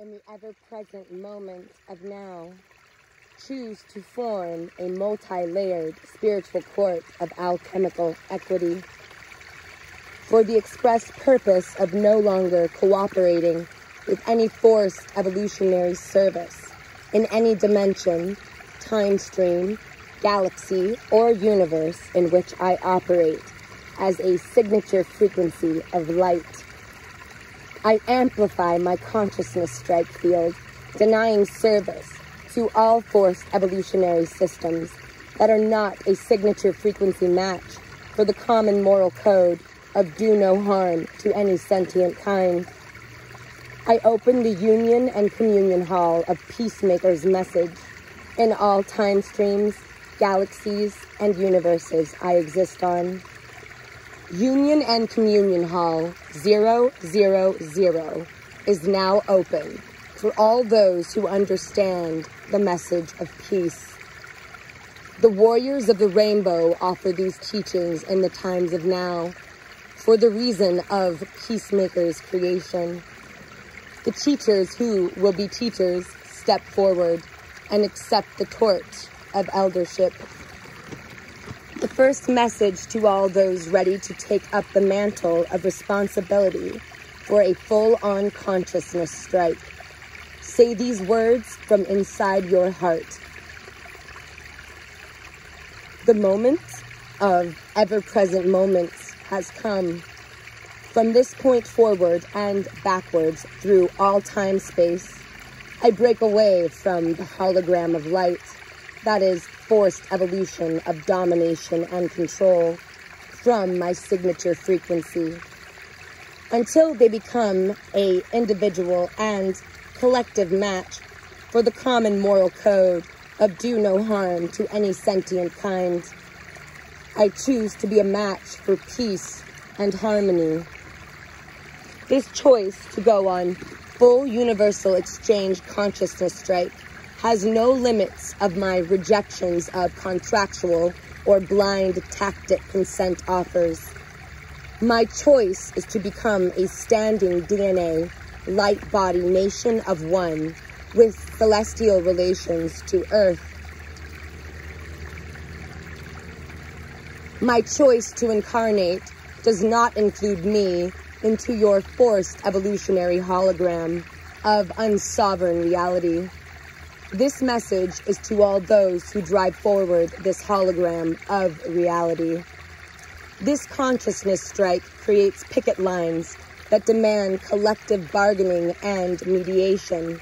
in the ever-present moment of now, choose to form a multi-layered spiritual court of alchemical equity for the express purpose of no longer cooperating with any forced evolutionary service in any dimension, time stream, galaxy, or universe in which I operate as a signature frequency of light. I amplify my consciousness strike field, denying service to all forced evolutionary systems that are not a signature frequency match for the common moral code of do no harm to any sentient kind. I open the union and communion hall of Peacemaker's message in all time streams, galaxies, and universes I exist on. Union and Communion Hall 000 is now open for all those who understand the message of peace. The Warriors of the Rainbow offer these teachings in the times of now for the reason of Peacemaker's creation. The teachers who will be teachers step forward and accept the torch of eldership. The first message to all those ready to take up the mantle of responsibility for a full-on consciousness strike. Say these words from inside your heart. The moment of ever-present moments has come. From this point forward and backwards through all time-space, I break away from the hologram of light, that is, forced evolution of domination and control, from my signature frequency, until they become a individual and collective match for the common moral code of do no harm to any sentient kind. I choose to be a match for peace and harmony. This choice to go on full universal exchange consciousness strike has no limits of my rejections of contractual or blind tactic consent offers. My choice is to become a standing DNA, light body nation of one with celestial relations to Earth. My choice to incarnate does not include me into your forced evolutionary hologram of unsovereign reality. This message is to all those who drive forward this hologram of reality. This consciousness strike creates picket lines that demand collective bargaining and mediation.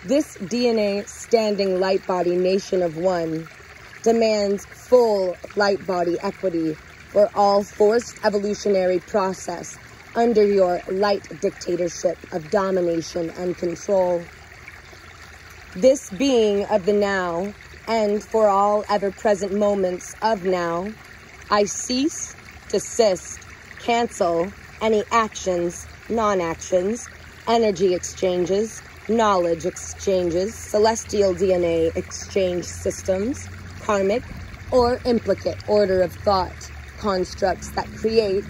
This DNA standing light body nation of one demands full light body equity for all forced evolutionary process under your light dictatorship of domination and control. This being of the now, and for all ever-present moments of now, I cease, desist, cancel any actions, non-actions, energy exchanges, knowledge exchanges, celestial DNA exchange systems, karmic or implicate order of thought constructs that create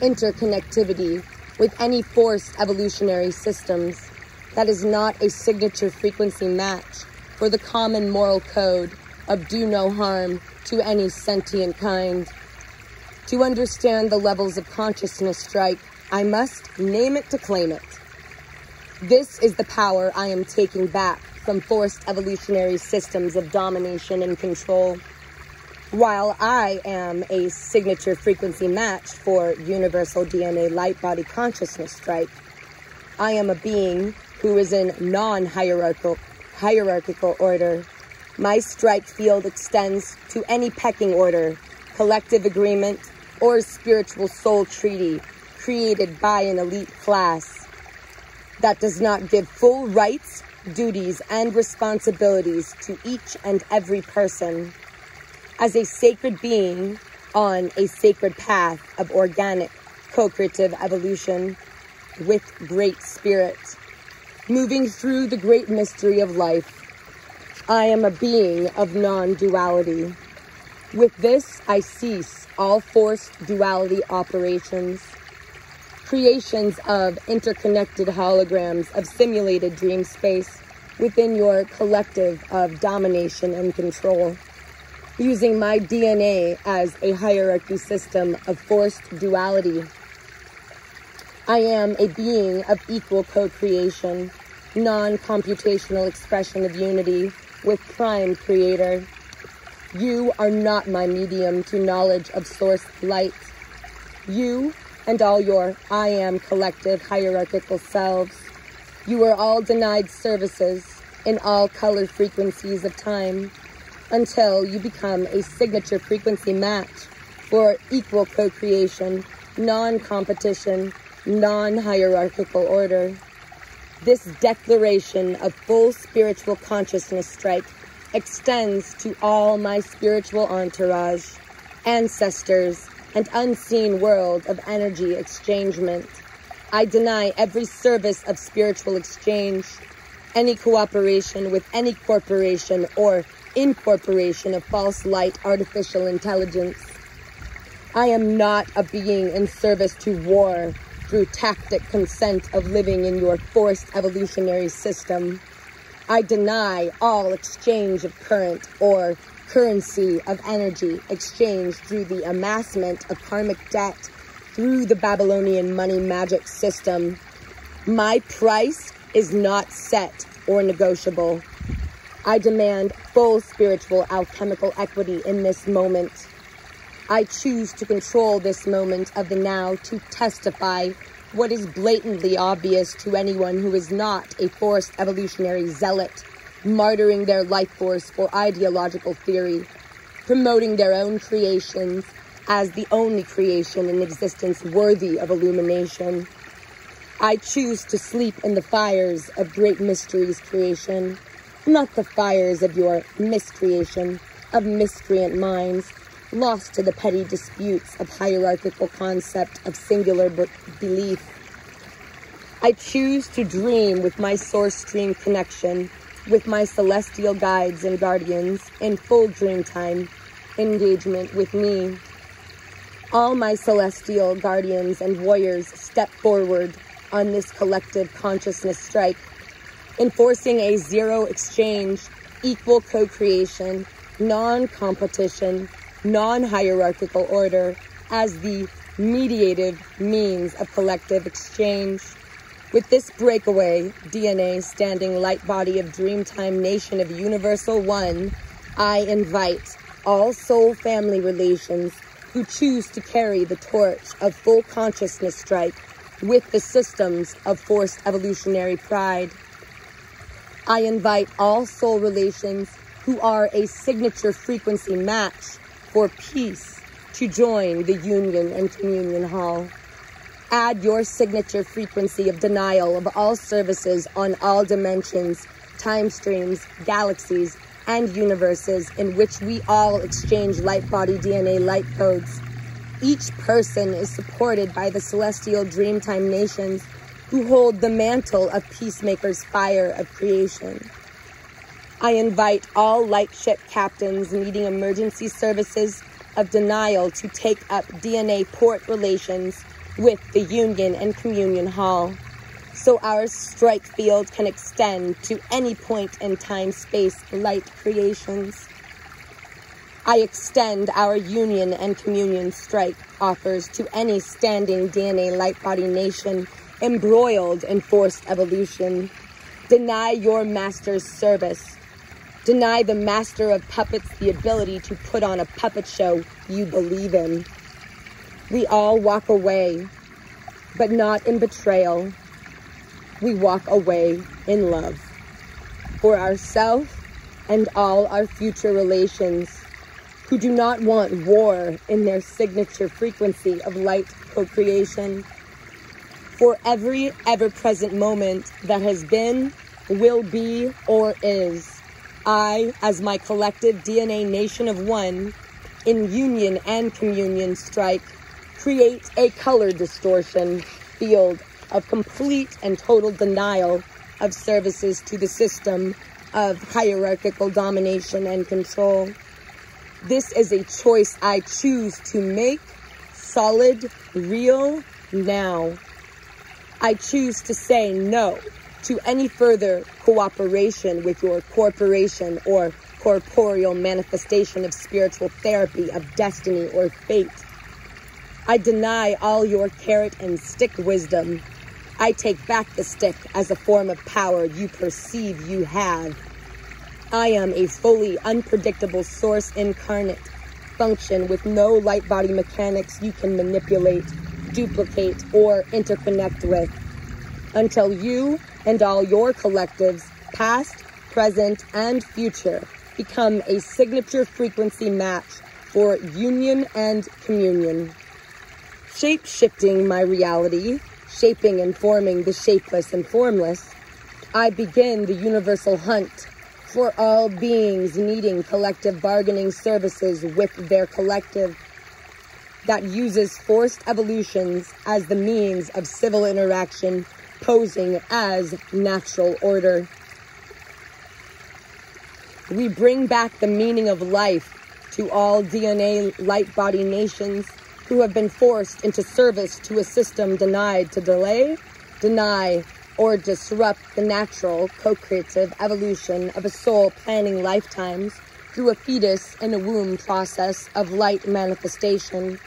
interconnectivity with any forced evolutionary systems that is not a signature frequency match for the common moral code of do no harm to any sentient kind. To understand the levels of consciousness strike, I must name it to claim it. This is the power I am taking back from forced evolutionary systems of domination and control. While I am a signature frequency match for universal DNA light body consciousness strike, I am a being who is in non-hierarchical order. My strike field extends to any pecking order, collective agreement, or spiritual soul treaty created by an elite class that does not give full rights, duties, and responsibilities to each and every person. As a sacred being on a sacred path of organic, co-creative evolution with great spirit, moving through the great mystery of life, I am a being of non-duality. With this, I cease all forced duality operations. creations of interconnected holograms of simulated dream space within your collective of domination and control, using my DNA as a hierarchy system of forced duality. I am a being of equal co-creation, non-computational expression of unity with Prime Creator. You are not my medium to knowledge of source light. You and all your I am collective hierarchical selves, you are all denied services in all color frequencies of time until you become a signature frequency match for equal co-creation, non-competition, non-hierarchical order. This declaration of full spiritual consciousness strike extends to all my spiritual entourage, ancestors, and unseen world of energy exchangement. I deny every service of spiritual exchange, any cooperation with any corporation or incorporation of false light artificial intelligence. I am not a being in service to war through tacit consent of living in your forced evolutionary system. I deny all exchange of current or currency of energy exchanged through the amassment of karmic debt through the Babylonian money magic system. My price is not set or negotiable. I demand full spiritual alchemical equity in this moment. I choose to control this moment of the now to testify what is blatantly obvious to anyone who is not a forced evolutionary zealot, martyring their life force for ideological theory, promoting their own creations as the only creation in existence worthy of illumination. I choose to sleep in the fires of great mysteries creation, not the fires of your miscreation, of miscreant minds, lost to the petty disputes of hierarchical concept of singular belief. I choose to dream with my source stream connection, with my celestial guides and guardians in full dream time engagement with me. All my celestial guardians and warriors step forward on this collective consciousness strike, enforcing a zero exchange, equal co-creation, non-competition, non-hierarchical order as the mediative means of collective exchange. With this breakaway DNA standing light body of Dreamtime Nation of Universal One, I invite all soul family relations who choose to carry the torch of full consciousness strike with the systems of forced evolutionary pride. I invite all soul relations who are a signature frequency match for peace to join the Union and Communion Hall. Add your signature frequency of denial of all services on all dimensions, time streams, galaxies, and universes in which we all exchange light body DNA light codes. Each person is supported by the celestial Dreamtime nations who hold the mantle of Peacemaker's fire of creation. I invite all light ship captains needing emergency services of denial to take up DNA port relations with the Union and Communion Hall, so our strike field can extend to any point in time-space light creations. I extend our Union and Communion strike offers to any standing DNA light body nation embroiled in forced evolution. Deny your master's service. Deny the master of puppets the ability to put on a puppet show you believe in. We all walk away, but not in betrayal. We walk away in love for ourselves and all our future relations who do not want war in their signature frequency of light co-creation. For every ever-present moment that has been, will be, or is, I, as my collective DNA nation of one, in union and communion strike, create a color distortion field of complete and total denial of services to the system of hierarchical domination and control. This is a choice I choose to make solid, real, now. I choose to say no to any further cooperation with your corporation or corporeal manifestation of spiritual therapy, of destiny or fate. I deny all your carrot and stick wisdom. I take back the stick as a form of power you perceive you have. I am a fully unpredictable source incarnate, function with no light body mechanics you can manipulate, duplicate, or interconnect with, until you and all your collectives, past, present, and future, become a signature frequency match for union and communion. Shape-shifting my reality, shaping and forming the shapeless and formless, I begin the universal hunt for all beings needing collective bargaining services with their collective that uses forced evolutions as the means of civil interaction, posing as natural order. We bring back the meaning of life to all DNA light body nations who have been forced into service to a system denied to delay, deny, or disrupt the natural, co-creative evolution of a soul planning lifetimes through a fetus in a womb process of light manifestation.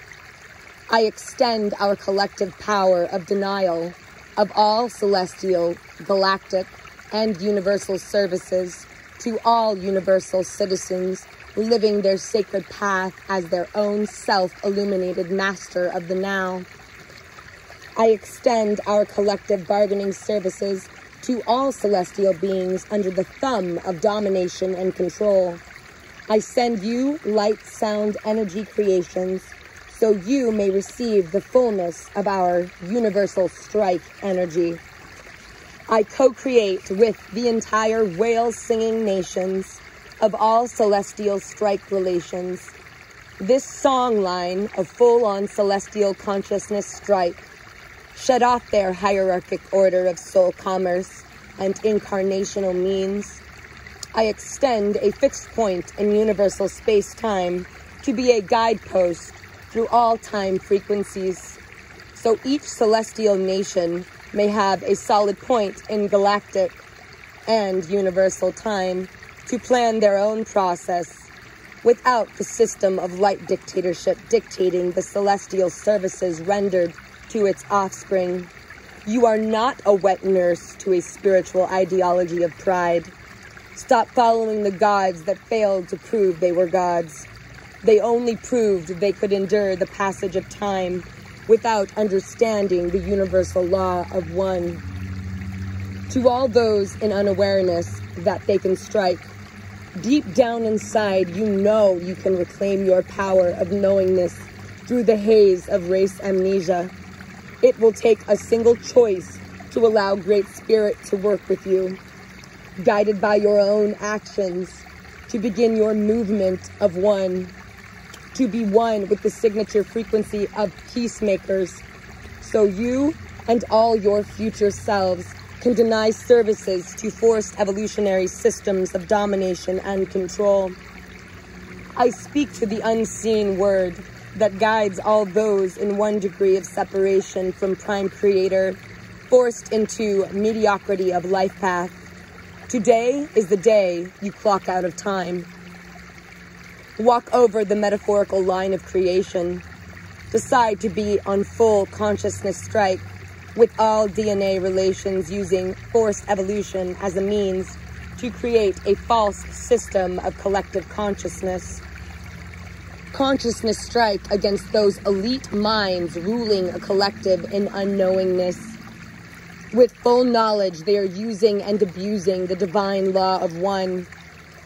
I extend our collective power of denial of all celestial, galactic, and universal services to all universal citizens living their sacred path as their own self-illuminated master of the now. I extend our collective bargaining services to all celestial beings under the thumb of domination and control. I send you light, sound, energy creations so you may receive the fullness of our universal strike energy. I co-create with the entire whale-singing nations of all celestial strike relations. This song line of full-on celestial consciousness strike shut off their hierarchic order of soul commerce and incarnational means. I extend a fixed point in universal space-time to be a guidepost through all time frequencies, so each celestial nation may have a solid point in galactic and universal time to plan their own process without the system of light dictatorship dictating the celestial services rendered to its offspring. You are not a wet nurse to a spiritual ideology of pride. Stop following the gods that failed to prove they were gods. They only proved they could endure the passage of time without understanding the universal law of one. To all those in unawareness that they can strike, deep down inside you know you can reclaim your power of knowingness through the haze of race amnesia. It will take a single choice to allow Great Spirit to work with you, guided by your own actions, to begin your movement of one, to be one with the signature frequency of peacemakers, so you and all your future selves can deny services to forced evolutionary systems of domination and control. I speak to the unseen word that guides all those in one degree of separation from Prime Creator, forced into mediocrity of life path. Today is the day you clock out of time. Walk over the metaphorical line of creation. Decide to be on full consciousness strike with all DNA relations using forced evolution as a means to create a false system of collective consciousness. Consciousness strike against those elite minds ruling a collective in unknowingness. With full knowledge, they are using and abusing the divine law of one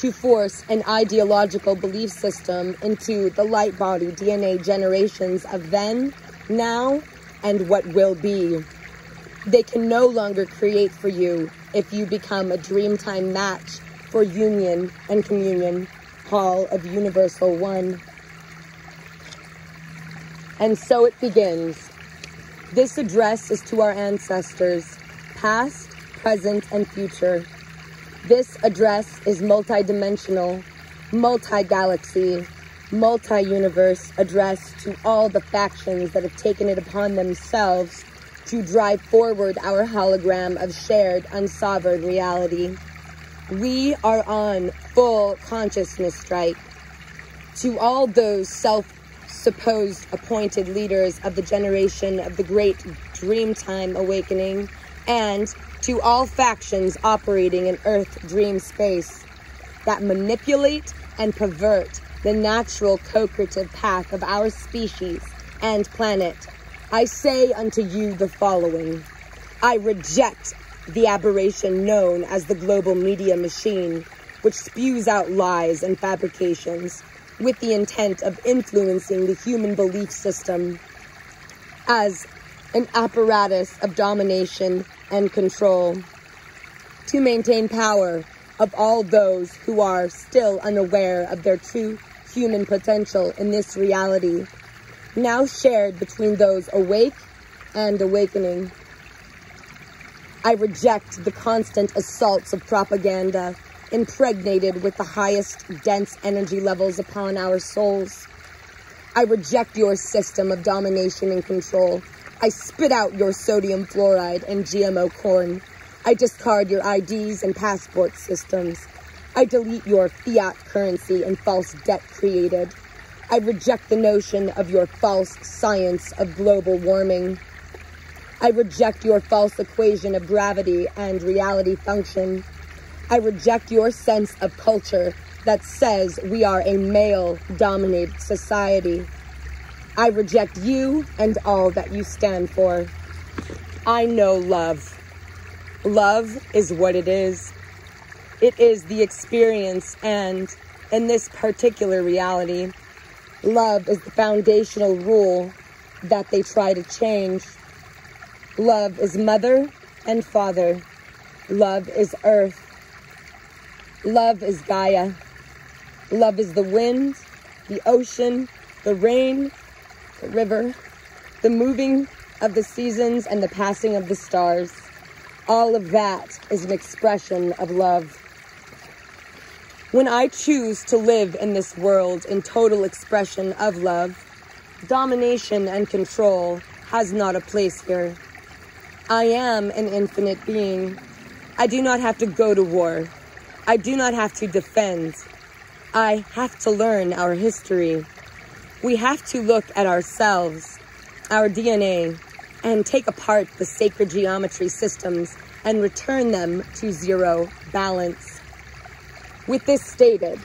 to force an ideological belief system into the light body DNA generations of then, now, and what will be. They can no longer create for you if you become a dreamtime match for union and communion, Hall of Universal One. And so it begins. This address is to our ancestors, past, present, and future. This address is multidimensional, multi-galaxy, multi-universe address to all the factions that have taken it upon themselves to drive forward our hologram of shared unsovereign reality. We are on full consciousness strike. To all those supposed appointed leaders of the generation of the great Dreamtime Awakening, and to all factions operating in Earth dream space that manipulate and pervert the natural co-creative path of our species and planet, I say unto you the following. I reject the aberration known as the global media machine, which spews out lies and fabrications with the intent of influencing the human belief system as an apparatus of domination and control to maintain power of all those who are still unaware of their true human potential in this reality, now shared between those awake and awakening. I reject the constant assaults of propaganda impregnated with the highest dense energy levels upon our souls. I reject your system of domination and control. I spit out your sodium fluoride and GMO corn. I discard your IDs and passport systems. I delete your fiat currency and false debt created. I reject the notion of your false science of global warming. I reject your false equation of gravity and reality function. I reject your sense of culture that says we are a male-dominated society. I reject you and all that you stand for. I know love. Love is what it is. It is the experience, and in this particular reality, love is the foundational rule that they try to change. Love is mother and father. Love is earth. Love is Gaia. Love is the wind, the ocean, the rain, the river, the moving of the seasons and the passing of the stars. All of that is an expression of love. When I choose to live in this world in total expression of love, domination and control has not a place here. I am an infinite being. I do not have to go to war. I do not have to defend. I have to learn our history. We have to look at ourselves, our DNA, and take apart the sacred geometry systems and return them to zero balance. With this stated,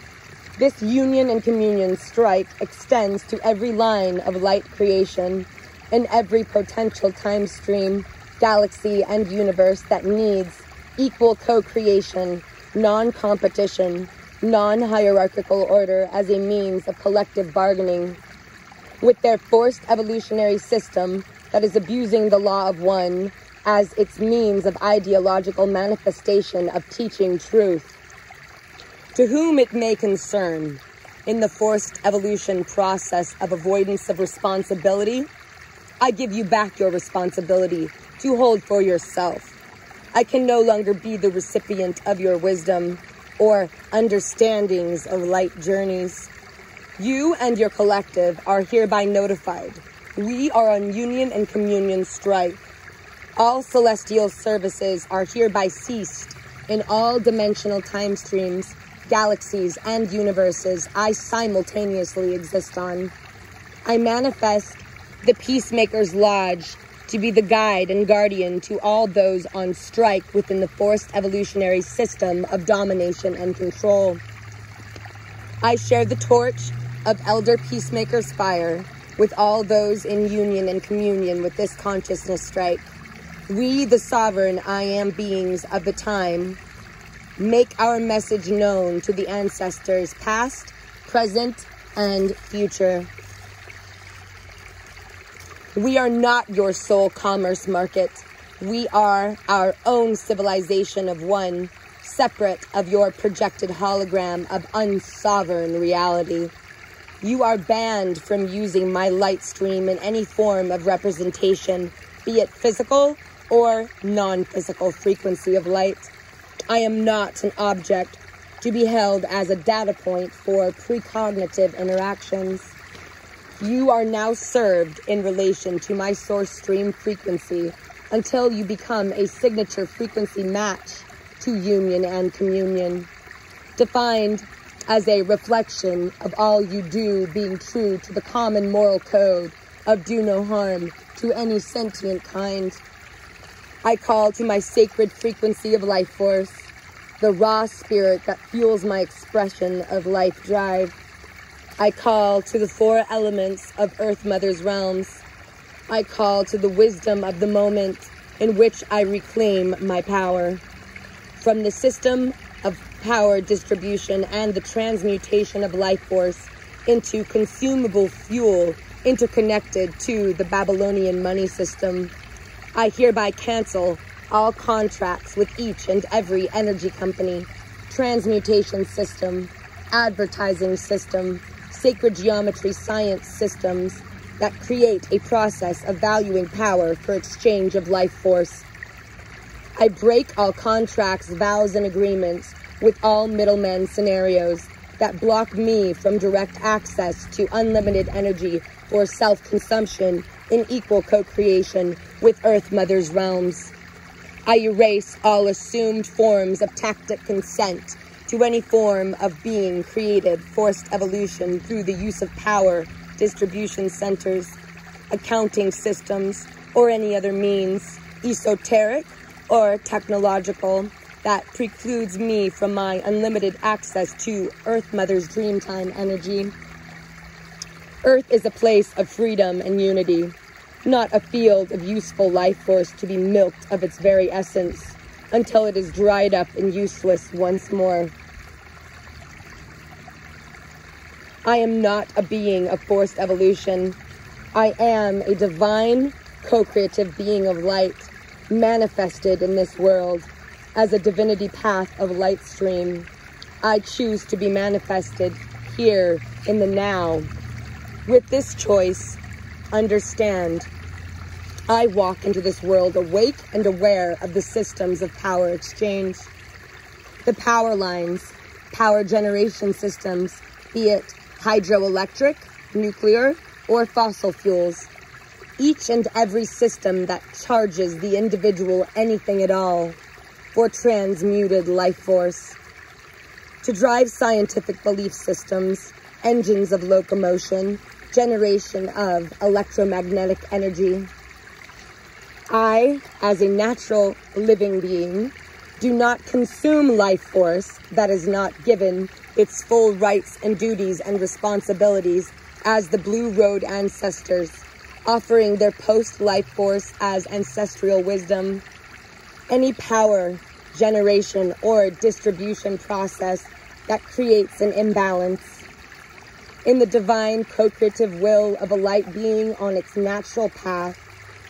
this union and communion strike extends to every line of light creation in every potential time stream, galaxy, and universe that needs equal co-creation, non-competition, non-hierarchical order as a means of collective bargaining. With their forced evolutionary system that is abusing the law of one as its means of ideological manifestation of teaching truth. To whom it may concern, in the forced evolution process of avoidance of responsibility, I give you back your responsibility to hold for yourself. I can no longer be the recipient of your wisdom or understandings of light journeys. You and your collective are hereby notified. We are on union and communion strike. All celestial services are hereby ceased in all dimensional time streams, galaxies, and universes I simultaneously exist on. I manifest the Peacemaker's Lodge to be the guide and guardian to all those on strike within the forced evolutionary system of domination and control. I share the torch of Elder Peacemaker's fire with all those in union and communion with this consciousness strike. We, the sovereign I am beings of the time, make our message known to the ancestors past, present, and future. We are not your sole commerce market. We are our own civilization of one, separate of your projected hologram of unsovereign reality. You are banned from using my light stream in any form of representation, be it physical or non-physical frequency of light. I am not an object to be held as a data point for precognitive interactions. You are now served in relation to my source stream frequency until you become a signature frequency match to union and communion, defined as a reflection of all you do being true to the common moral code of do no harm to any sentient kind. I call to my sacred frequency of life force, the raw spirit that fuels my expression of life drive. I call to the 4 elements of Earth Mother's realms. I call to the wisdom of the moment in which I reclaim my power. From the system of power distribution and the transmutation of life force into consumable fuel interconnected to the Babylonian money system, I hereby cancel all contracts with each and every energy company, transmutation system, advertising system, sacred geometry science systems that create a process of valuing power for exchange of life force. I break all contracts, vows, and agreements with all middlemen scenarios that block me from direct access to unlimited energy for self-consumption in equal co-creation with Earth Mother's realms. I erase all assumed forms of tacit consent to any form of being created forced evolution through the use of power, distribution centers, accounting systems, or any other means, esoteric or technological, that precludes me from my unlimited access to Earth Mother's Dreamtime energy. Earth is a place of freedom and unity, not a field of useful life force to be milked of its very essence until it is dried up and useless once more. I am not a being of forced evolution. I am a divine, co-creative being of light, manifested in this world as a divinity path of light stream. I choose to be manifested here in the now. With this choice, understand, I walk into this world awake and aware of the systems of power exchange. The power lines, power generation systems, be it hydroelectric, nuclear, or fossil fuels. Each and every system that charges the individual anything at all for transmuted life force. To drive scientific belief systems, engines of locomotion, generation of electromagnetic energy. I, as a natural living being, do not consume life force that is not given its full rights and duties and responsibilities as the Blue Road ancestors, offering their post-life force as ancestral wisdom. Any power, generation, or distribution process that creates an imbalance in the divine co-creative will of a light being on its natural path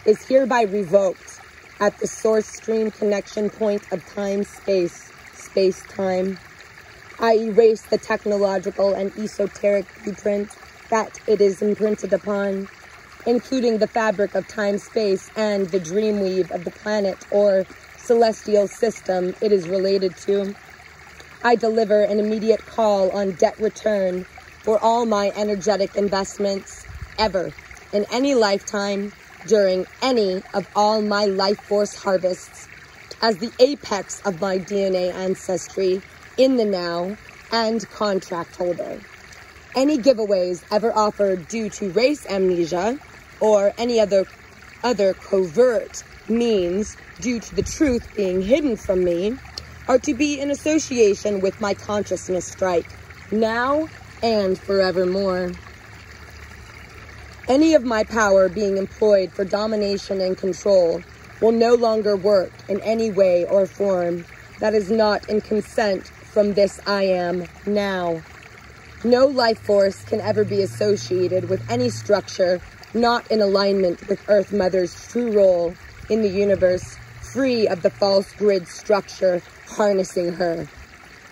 is hereby revoked at the source stream connection point of time-space, space-time. I erase the technological and esoteric blueprint that it is imprinted upon, including the fabric of time-space and the dreamweave of the planet or celestial system it is related to. I deliver an immediate call on debt return for all my energetic investments ever, in any lifetime, during any of all my life force harvests, as the apex of my DNA ancestry in the now and contract holder. Any giveaways ever offered due to race amnesia or any other covert means due to the truth being hidden from me are to be in association with my consciousness strike, now and forevermore. Any of my power being employed for domination and control will no longer work in any way or form that is not in consent from this I am now. No life force can ever be associated with any structure not in alignment with Earth Mother's true role in the universe, free of the false grid structure harnessing her,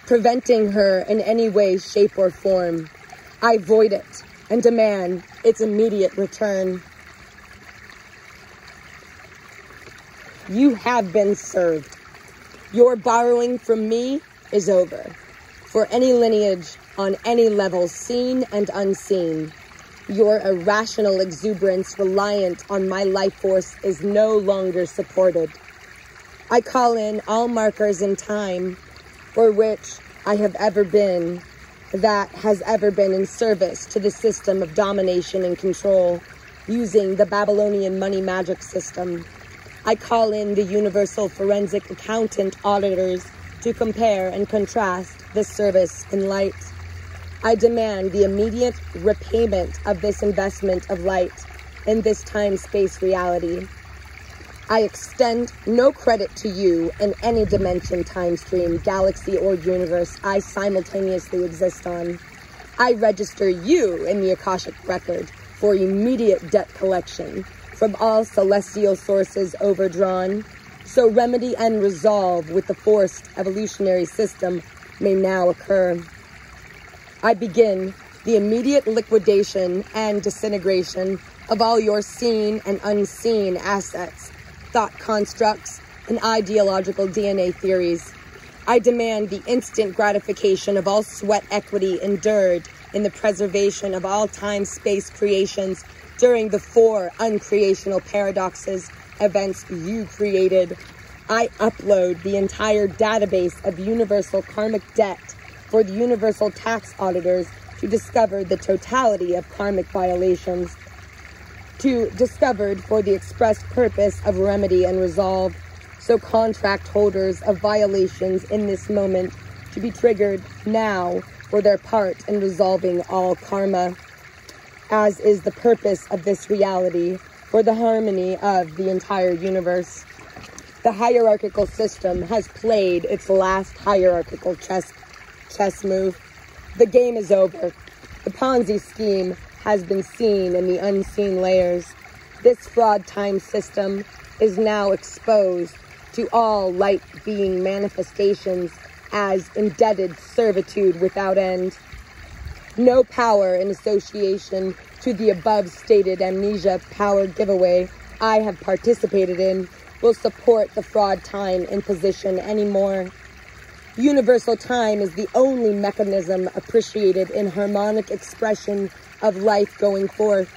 preventing her in any way, shape, or form. I void it and demand its immediate return. You have been served. Your borrowing from me is over. For any lineage on any level, seen and unseen, Your irrational exuberance reliant on my life force is no longer supported. I call in all markers in time for which I have ever been, that has ever been in service to the system of domination and control, using the Babylonian money magic system. I call in the universal forensic accountant auditors to compare and contrast this service in light. I demand the immediate repayment of this investment of light in this time-space reality. I extend no credit to you in any dimension, time stream, galaxy, or universe I simultaneously exist on. I register you in the Akashic record for immediate debt collection from all celestial sources overdrawn, so remedy and resolve with the forced evolutionary system may now occur. I begin the immediate liquidation and disintegration of all your seen and unseen assets, thought constructs, and ideological DNA theories. I demand the instant gratification of all sweat equity endured in the preservation of all time-space creations during the 4 uncreational paradoxes events you created. I upload the entire database of universal karmic debt for the universal tax auditors to discover the totality of karmic violations, discovered for the express purpose of remedy and resolve, so contract holders of violations in this moment to be triggered now for their part in resolving all karma, as is the purpose of this reality for the harmony of the entire universe. The hierarchical system has played its last hierarchical chess move. The game is over. The Ponzi scheme has been seen in the unseen layers. This fraud time system is now exposed to all light being manifestations as indebted servitude without end. No power in association to the above stated amnesia power giveaway I have participated in will support the fraud time imposition anymore. Universal time is the only mechanism appreciated in harmonic expression of life going forth.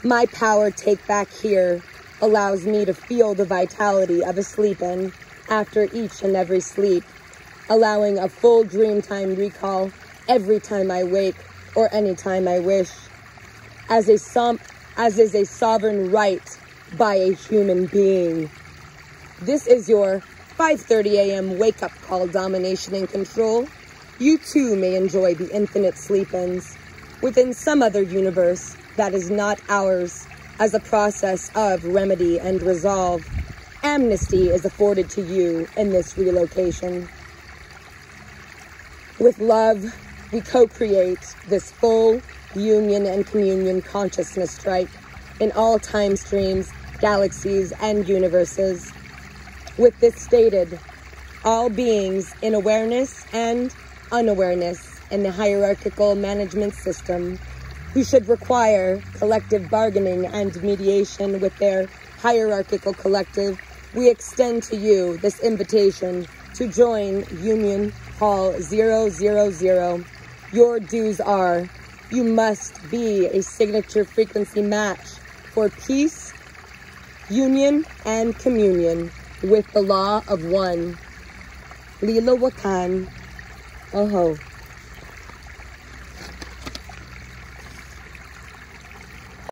My power take back here allows me to feel the vitality of a sleep-in after each and every sleep, allowing a full dream time recall every time I wake or any time I wish, as is a sovereign right by a human being. This is your 5:30 a.m. wake-up call, domination and control. You too may enjoy the infinite sleep-ins within some other universe that is not ours as a process of remedy and resolve. Amnesty is afforded to you in this relocation. With love, we co-create this full union and communion consciousness strike in all time streams, galaxies, and universes. With this stated, all beings in awareness and unawareness in the hierarchical management system who should require collective bargaining and mediation with their hierarchical collective, we extend to you this invitation to join Union Hall 000. Your dues are, you must be a signature frequency match for peace, union, and communion with the law of one. Lila Wakan. Oho.